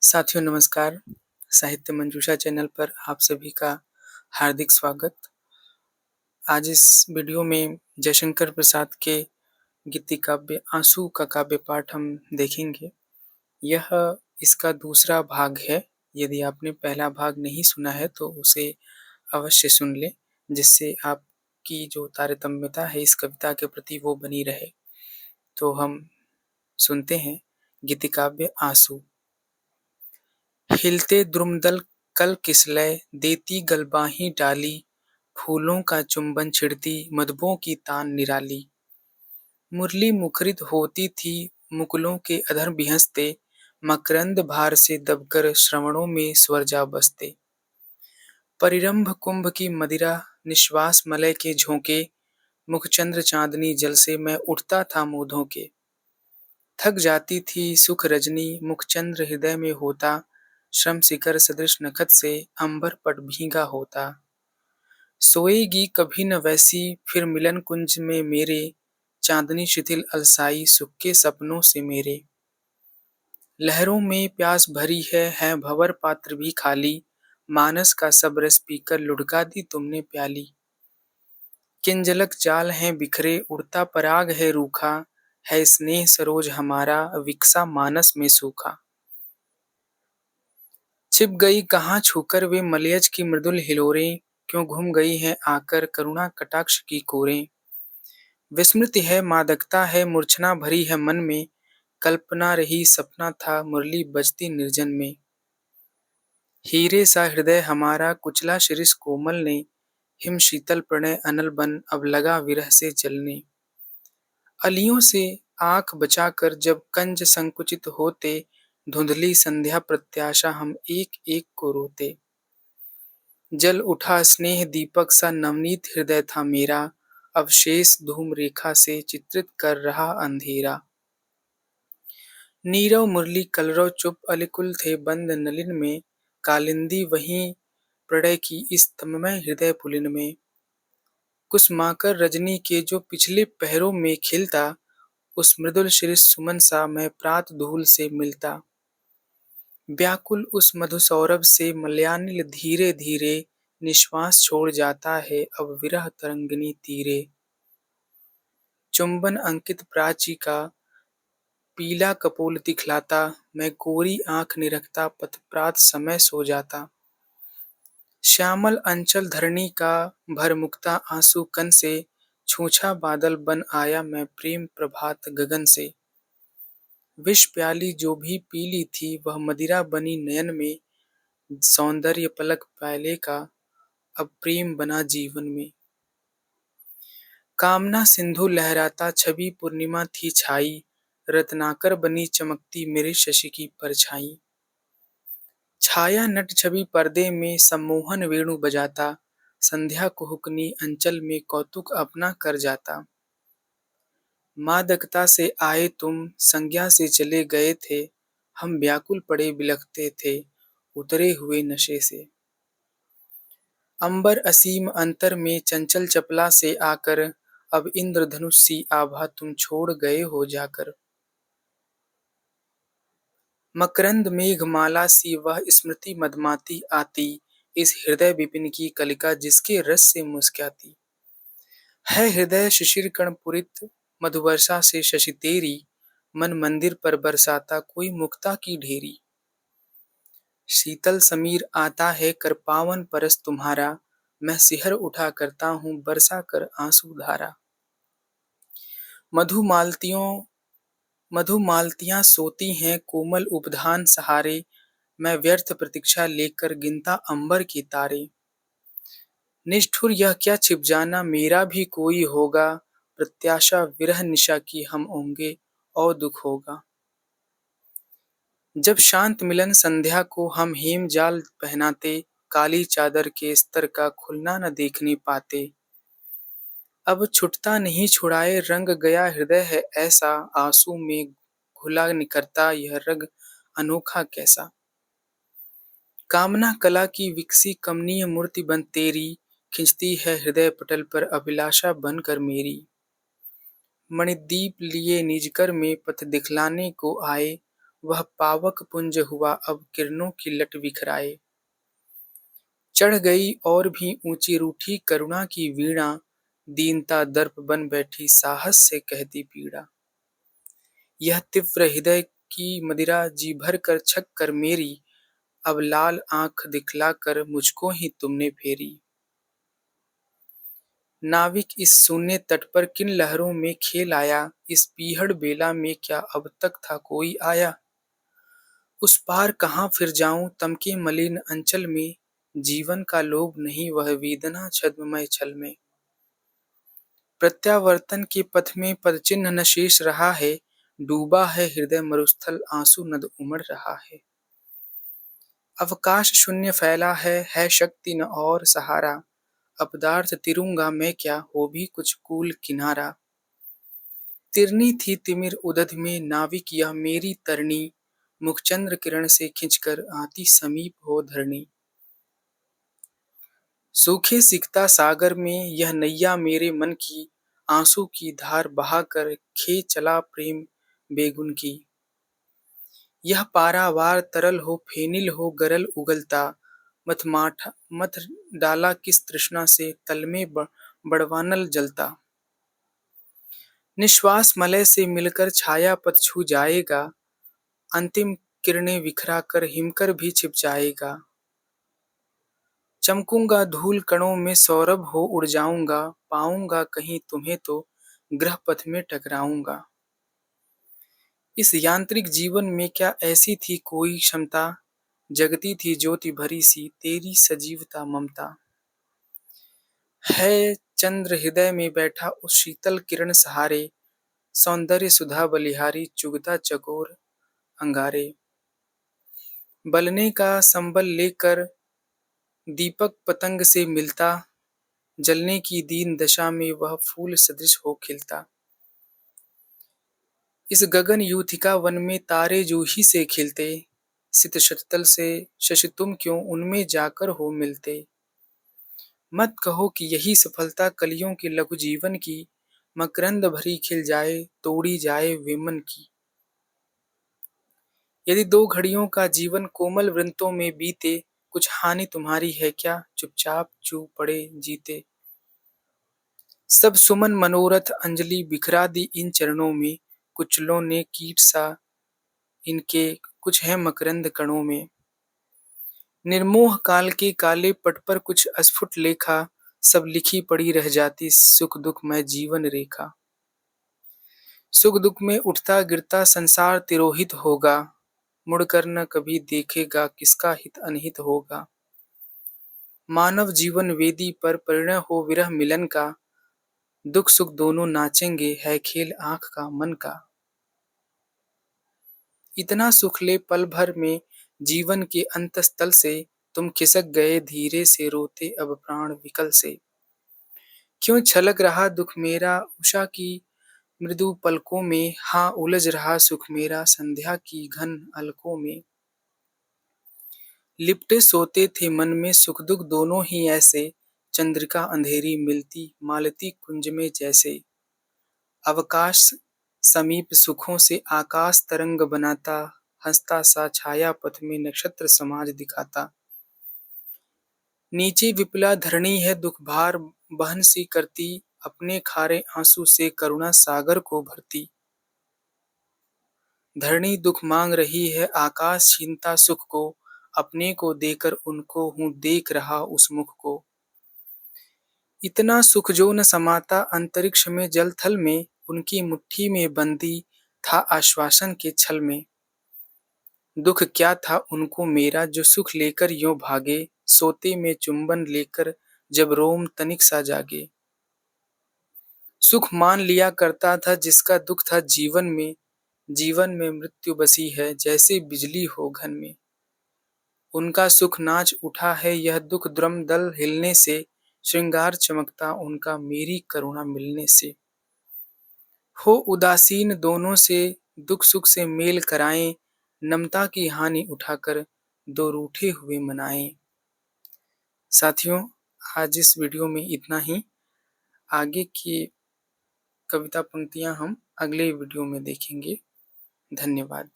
साथियों नमस्कार। साहित्य मंजूषा चैनल पर आप सभी का हार्दिक स्वागत। आज इस वीडियो में जयशंकर प्रसाद के गीति काव्य आंसू का काव्य पाठ हम देखेंगे। यह इसका दूसरा भाग है। यदि आपने पहला भाग नहीं सुना है तो उसे अवश्य सुन लें, जिससे आपकी जो तारतम्यता है इस कविता के प्रति वो बनी रहे। तो हम सुनते हैं गीति काव्य आंसू। हिलते द्रुमदल कल किसलय देती गलबाही डाली, फूलों का चुंबन छिड़ती मधुओं की तान निराली। मुरली मुखरित होती थी मुकुलों के अधर बिहंसते, मकरंद भार से दबकर श्रवणों में स्वर जा बसते। परिरंभ कुंभ की मदिरा निश्वास मलय के झोंके, मुखचंद्र चांदनी जल से मैं उठता था मुंह धोके। थक जाती थी सुख रजनी मुखचंद्र हृदय में होता, श्रम शिखर सदृश नखत से अंबर पट भीगा होता। सोएगी कभी न वैसी फिर मिलन कुंज में मेरे, चांदनी शिथिल अलसाई सुख के सपनों से मेरे। लहरों में प्यास भरी है भंवर पात्र भी खाली, मानस का सब रस पीकर लुढ़का दी तुमने प्याली। किंजलक जाल हैं बिखरे उड़ता पराग है रूखा, है स्नेह सरोज हमारा विकसा मानस में सूखा। छिप गई कहाँ छूकर वे मलयज की मृदुल हिलोरें, क्यों घुम गई हैं आकर करुणा कटाक्ष की कोरें। विस्मृति है मादकता है मूर्छना भरी है मन में, कल्पना रही सपना था मुरली बजती निर्जन में। हीरे सा हृदय हमारा कुचला शिरिष कोमल ने, हिम शीतल प्रणय अनल बन अब लगा विरह से जलने। अलियों से आंख बचाकर जब कंज संकुचित होते, धुंधली संध्या प्रत्याशा हम एक एक को रोते। जल उठा स्नेह दीपक सा नवनीत हृदय था मेरा, अवशेष धूम रेखा से चित्रित कर रहा अंधेरा। नीरव मुरली कलरव चुप अलिकुल थे बंद नलिन में, कालिंदी वहीं प्रणय की इस तममय हृदय पुलिन में। कुसमाकर रजनी के जो पिछले पहरों में खिलता, उस मृदुल शिरीष सुमन सा मैं प्रात धूल से मिलता। व्याकुल उस मधु सौरभ से मलयानिल धीरे धीरे, निश्वास छोड़ जाता है अब विरह तरंगिनी तीरे। चुंबन अंकित प्राची का पीला कपोल दिखलाता, मैं गोरी आंख निरखता पथ प्रात समय सो जाता। श्यामल अंचल धरणी का भरमुक्ता आंसू कन से, छूछा बादल बन आया मैं प्रेम प्रभात गगन से। विष प्याली जो भी पीली थी वह मदिरा बनी नयन में, सौंदर्य पलक प्याले का अब प्रेम बना जीवन में। कामना सिंधु लहराता छवि पूर्णिमा थी छाई, रत्नाकर बनी चमकती मेरे शशि की परछाई। छाया नट छवि पर्दे में सम्मोहन वेणु बजाता, संध्या कुहुकनी अंचल में कौतुक अपना कर जाता। मादकता से आए तुम संज्ञा से चले गए थे, हम व्याकुल पड़े बिलखते थे उतरे हुए नशे से। अंबर असीम अंतर में चंचल चपला से आकर, अब इंद्रधनुष सी आभा तुम छोड़ गए हो जाकर। मकरंद मेघमाला सी वह स्मृति मदमाती आती, इस हृदय विपिन की कलिका जिसके रस से मुस्काती। है हृदय शिशिर कण पुरित मधुवर्षा से शशि तेरी, मन मंदिर पर बरसाता कोई मुक्ता की ढेरी। शीतल समीर आता है कर पावन परस तुम्हारा, मैं सिहर उठा करता हूँ बरसा कर आंसू धारा। मधुमालतियों मधुमालतियां सोती हैं कोमल उपधान सहारे, मैं व्यर्थ प्रतीक्षा लेकर गिनता अंबर के तारे। निष्ठुर यह क्या छिप जाना मेरा भी कोई होगा, प्रत्याशा विरह निशा की हम होंगे और दुख होगा। जब शांत मिलन संध्या को हम हेम जाल पहनाते, काली चादर के स्तर का खुलना न देखने पाते। अब छुटता नहीं छुड़ाए रंग गया हृदय है ऐसा, आंसू में घुला निखरता यह रंग अनोखा कैसा। कामना कला की विकसी कमनीय मूर्ति बन तेरी, खिंचती है हृदय पटल पर अभिलाषा बनकर मेरी। मणिदीप लिए निजकर में पथ दिखलाने को आए, वह पावक पुंज हुआ अब किरणों की लट बिखराए। चढ़ गई और भी ऊंची रूठी करुणा की वीणा, दीनता दर्प बन बैठी साहस से कहती पीड़ा। यह तीव्र हृदय की मदिरा जी भर कर छक कर मेरी, अब लाल आंख दिखला कर मुझको ही तुमने फेरी। नाविक इस शून्य तट पर किन लहरों में खेल आया, इस पीहड़ बेला में क्या अब तक था कोई आया। उस पार कहाँ फिर जाऊं तम के मलिन अंचल में, जीवन का लोभ नहीं वह वेदना छद्ममय छल में। प्रत्यावर्तन के पथ में पदचिन्ह न शेष रहा है, डूबा है हृदय मरुस्थल आंसू नद उमड़ रहा है। अवकाश शून्य फैला है शक्ति न और सहारा, अपदार्थ तिरूंगा मैं क्या हो भी कुछ कूल किनारा। तिरनी थी तिमिर उदध में नाविक यह मेरी तरनी, मुखचंद्र किरण से खिंचकर आती समीप हो धरणी। सूखे सिकता सागर में यह नैया मेरे मन की, आंसू की धार बहाकर खे चला प्रेम बेगुन की। यह पारावार तरल हो फेनिल हो गरल उगलता, मथ डाला किस तृष्णा से तल में बड़वानल जलता। निश्वास मलय से मिलकर छाया पथ छू जाएगा, अंतिम किरणें बिखरा कर हिमकर भी छिप जाएगा। चमकूंगा धूल कणों में सौरभ हो उड़ जाऊंगा, पाऊंगा कहीं तुम्हें तो ग्रह पथ में टकराऊंगा। इस यांत्रिक जीवन में क्या ऐसी थी कोई क्षमता, जगती थी ज्योति भरी सी तेरी सजीवता ममता। है चंद्र हृदय में बैठा उस शीतल किरण सहारे, सौंदर्य सुधा बलिहारी चुगता चकोर अंगारे। बलने का संबल लेकर दीपक पतंग से मिलता, जलने की दीन दशा में वह फूल सदृश हो खिलता। इस गगन यूथिका वन में तारे जूही से खिलते, सित शतल से शशि तुम क्यों उनमें जाकर हो मिलते। मत कहो कि यही सफलता कलियों के लघु जीवन की, मकरंद भरी खिल जाए तोड़ी जाए वेमन की। यदि दो घड़ियों का जीवन कोमल वृंतों में बीते, कुछ हानि तुम्हारी है क्या चुपचाप चू पड़े जीते। सब सुमन मनोरथ अंजलि बिखरा दी इन चरणों में, कुचलों ने कीट सा इनके कुछ है मकरंद कणों में। निर्मोह काल के काले पट पर कुछ अस्फुट लेखा, सब लिखी पड़ी रह जाती सुख दुख में जीवन रेखा। सुख दुख में उठता गिरता संसार तिरोहित होगा, मुड़कर न कभी देखेगा किसका हित अनहित होगा। मानव जीवन वेदी पर परिणय हो विरह मिलन का, दुख सुख दोनों नाचेंगे है खेल आंख का मन का। इतना सुख ले पल भर में जीवन के अंतस्थल से, तुम खिसक गए धीरे से रोते अब प्राण विकल से। क्यों छलक रहा दुख मेरा उषा की मृदु पलकों में, हाँ उलझ रहा सुख मेरा संध्या की घन अलकों में। लिपटे सोते थे मन में सुख दुख दोनों ही ऐसे, चंद्रिका अंधेरी मिलती मालती कुंज में जैसे। अवकाश समीप सुखों से आकाश तरंग बनाता, हंसता सा छाया पथ में नक्षत्र समाज दिखाता। नीचे विपला धरणी है दुख भार बहन सी करती, अपने खारे आंसू से करुणा सागर को भरती। धरणी दुख मांग रही है आकाश छीनता सुख को, अपने को देकर उनको हूँ देख रहा उस मुख को। इतना सुख जो न समाता अंतरिक्ष में जल थल में, उनकी मुट्ठी में बंदी था आश्वासन के छल में। दुख क्या था उनको मेरा जो सुख लेकर यों भागे, सोते में चुंबन लेकर जब रोम तनिक सा जागे। सुख मान लिया करता था जिसका दुख था जीवन में मृत्यु बसी है जैसे बिजली हो घन में। उनका सुख नाच उठा है यह दुख द्रुम दल हिलने से, श्रृंगार चमकता उनका मेरी करुणा मिलने से। हो उदासीन दोनों से दुख सुख से मेल कराएं, नमता की हानि उठाकर दो रूठे हुए मनाएं। साथियों, आज इस वीडियो में इतना ही। आगे की कविता पंक्तियां हम अगले वीडियो में देखेंगे। धन्यवाद।